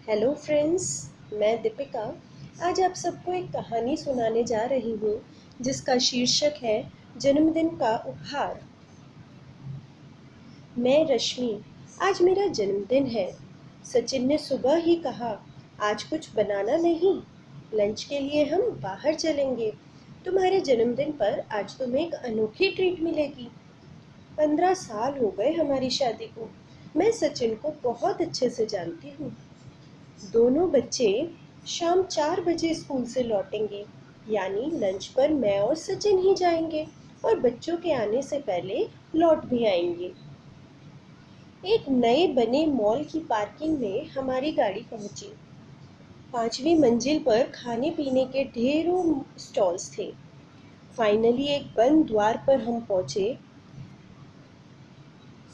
Hello friends. मैं दीपिका आज आप सबको एक कहानी सुनाने जा रही हूँ जिसका शीर्षक है जन्मदिन का उपहार। मैं रश्मि। आज मेरा जन्मदिन है। सचिन ने सुबह ही कहा, आज कुछ बनाना नहीं, लंच के लिए हम बाहर चलेंगे। तुम्हारे जन्मदिन पर आज तुम्हें एक अनोखी ट्रीट मिलेगी। 15 साल हो गए हमारी शादी को। मैं सचिन को बहुत अच्छे से जानती हूँ। दोनों बच्चे शाम 4 बजे स्कूल से लौटेंगे, यानी लंच पर मैं और सचिन ही जाएंगे और बच्चों के आने से पहले लौट भी आएंगे। एक नए बने मॉल की पार्किंग में हमारी गाड़ी पहुंची। 5वीं मंजिल पर खाने पीने के ढेरों स्टॉल्स थे। फाइनली एक बंद द्वार पर हम पहुंचे,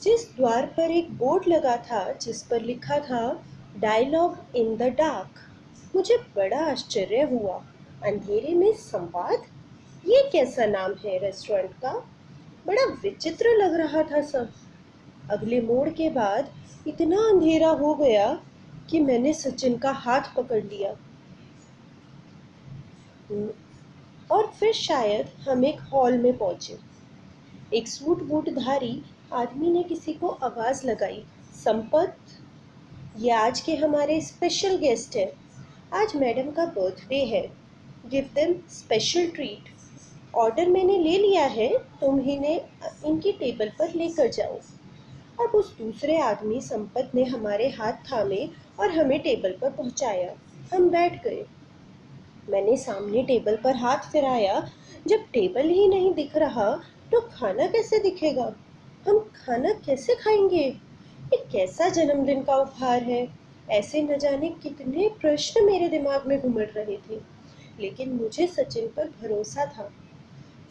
जिस द्वार पर एक बोर्ड लगा था जिस पर लिखा था डायलॉग इन द डार्क। मुझे बड़ा आश्चर्य हुआ। अंधेरे में संवाद, ये कैसा नाम है रेस्टोरेंट का? बड़ा विचित्र लग रहा था सब। अगले मोड़ के बाद इतना अंधेरा हो गया कि मैंने सचिन का हाथ पकड़ लिया और फिर शायद हम एक हॉल में पहुंचे। एक सूट बूटधारी आदमी ने किसी को आवाज लगाई, संपत, ये आज के हमारे स्पेशल गेस्ट है। आज मैडम का बर्थडे है, give them special treat. Order मैंने ले लिया है, तुम इन्हें इनकी टेबल पर लेकर जाओ। अब उस दूसरे आदमी संपत ने हमारे हाथ थामे और हमें टेबल पर पहुंचाया। हम बैठ गए। मैंने सामने टेबल पर हाथ फिराया। जब टेबल ही नहीं दिख रहा तो खाना कैसे दिखेगा? हम खाना कैसे खाएंगे? ये कैसा जन्मदिन का उपहार है? ऐसे न जाने कितने प्रश्न मेरे दिमाग में घुमड़ रहे थे, लेकिन मुझे सचिन पर भरोसा था।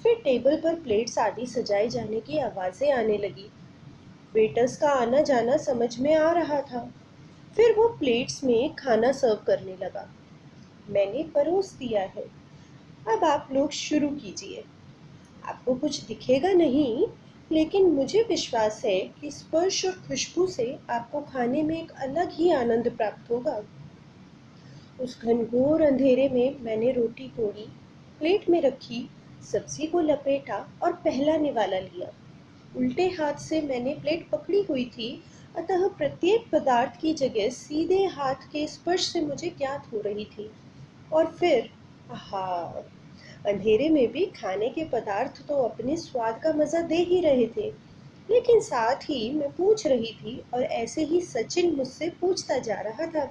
फिर टेबल पर प्लेट्स आदि सजाए जाने की आवाजें आने लगी। वेटर्स का आना जाना समझ में आ रहा था। फिर वो प्लेट्स में खाना सर्व करने लगा। मैंने परोस दिया है, अब आप लोग शुरू कीजिए। आपको कुछ दिखेगा नहीं, लेकिन मुझे विश्वास है कि स्पर्श और खुशबू से आपको खाने में एक अलग ही आनंद प्राप्त होगा। उस घनघोर अंधेरे में मैंने रोटी तोड़ी, प्लेट में रखी, सब्जी को लपेटा और पहला निवाला लिया। उल्टे हाथ से मैंने प्लेट पकड़ी हुई थी, अतः प्रत्येक पदार्थ की जगह सीधे हाथ के स्पर्श से मुझे ज्ञात हो रही थी। और फिर आहा, अंधेरे में भी खाने के पदार्थ तो अपने स्वाद का मजा दे ही रहे थे, लेकिन साथ ही मैं पूछ रही थी और ऐसे ही सचिन मुझसे पूछता जा रहा था।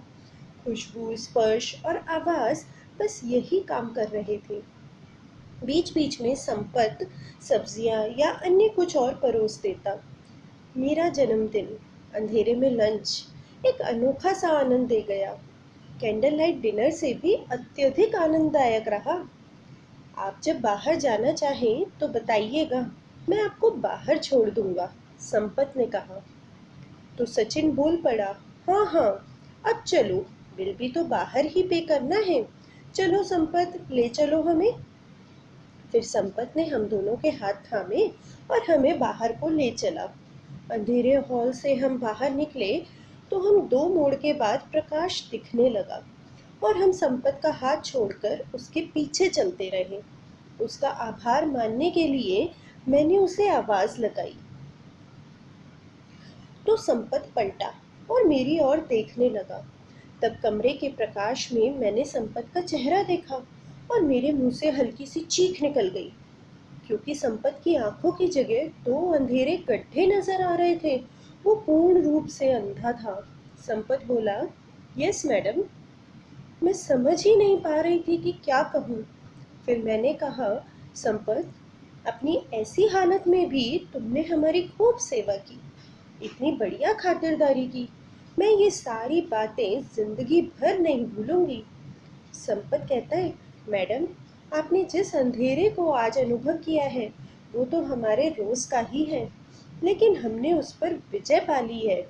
खुशबू, स्पर्श और आवाज बस यही काम कर रहे थे। बीच बीच में संपत सब्जियां या अन्य कुछ और परोस देता। मेरा जन्मदिन, अंधेरे में लंच एक अनोखा सा आनंद दे गया। कैंडल लाइट डिनर से भी अत्यधिक आनंददायक रहा। आप जब बाहर जाना चाहें तो बताइएगा, मैं आपको बाहर छोड़ दूंगा, संपत ने कहा। तो सचिन बोल पड़ा, हाँ हाँ, अब चलो, बिल भी तो बाहर ही पे करना है। चलो संपत, ले चलो हमें। फिर संपत ने हम दोनों के हाथ थामे और हमें बाहर को ले चला। अंधेरे हॉल से हम बाहर निकले तो हम 2 मोड़ के बाद प्रकाश दिखने लगा और हम संपत का हाथ छोड़कर उसके पीछे चलते रहे। उसका आभार मानने के लिए मैंने उसे आवाज लगाई तो संपत पलटा और मेरी ओर देखने लगा। तब कमरे के प्रकाश में मैंने संपत का चेहरा देखा और मेरे मुंह से हल्की सी चीख निकल गई, क्योंकि संपत की आंखों की जगह 2 अंधेरे गड्ढे नजर आ रहे थे। वो पूर्ण रूप से अंधा था। संपत बोला, यस मैडम। मैं समझ ही नहीं पा रही थी कि क्या कहूँ। फिर मैंने कहा, संपत, अपनी ऐसी हालत में भी तुमने हमारी खूब सेवा की, इतनी बढ़िया खातिरदारी की। मैं ये सारी बातें जिंदगी भर नहीं भूलूंगी। संपत कहता है, मैडम, आपने जिस अंधेरे को आज अनुभव किया है वो तो हमारे रोज का ही है, लेकिन हमने उस पर विजय पा ली है।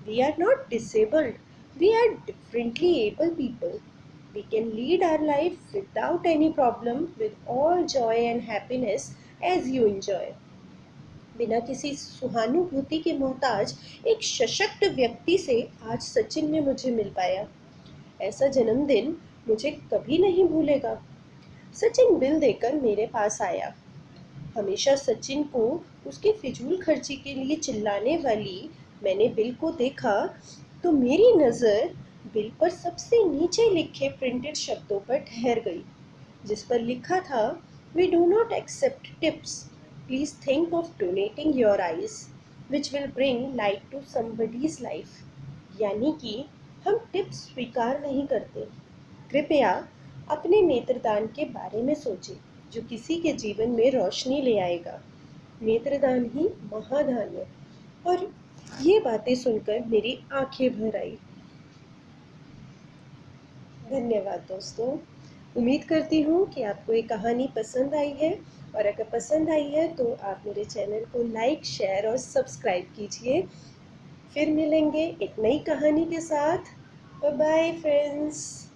We are not disabled, we are differently able people. We can lead our life without any problem, with all joy and happiness as you enjoy. बिना किसी सहानुभूति के मोहताज एक सशक्त व्यक्ति से आज सचिन ने मुझे मिल पाया। ऐसा जन्मदिन मुझे कभी नहीं भूलेगा। सचिन बिल देकर मेरे पास आया। हमेशा सचिन को उसकी फिजूल खर्ची के लिए चिल्लाने वाली मैंने बिल को देखा तो मेरी नज़र बिल पर सबसे नीचे लिखे प्रिंटेड शब्दों पर ठहर गई, जिस पर लिखा था, "We do not accept tips. Please think of donating your eyes, which will bring light to somebody's life." यानी कि हम टिप्स स्वीकार नहीं करते। कृपया अपने नेत्रदान के बारे में सोचें, जो किसी के जीवन में रोशनी ले आएगा। नेत्रदान ही महादान है। और ये बातें सुनकर मेरी आंखें भर आई। धन्यवाद दोस्तों। उम्मीद करती हूँ कि आपको ये कहानी पसंद आई है, और अगर पसंद आई है तो आप मेरे चैनल को लाइक, शेयर और सब्सक्राइब कीजिए। फिर मिलेंगे एक नई कहानी के साथ। Bye bye friends.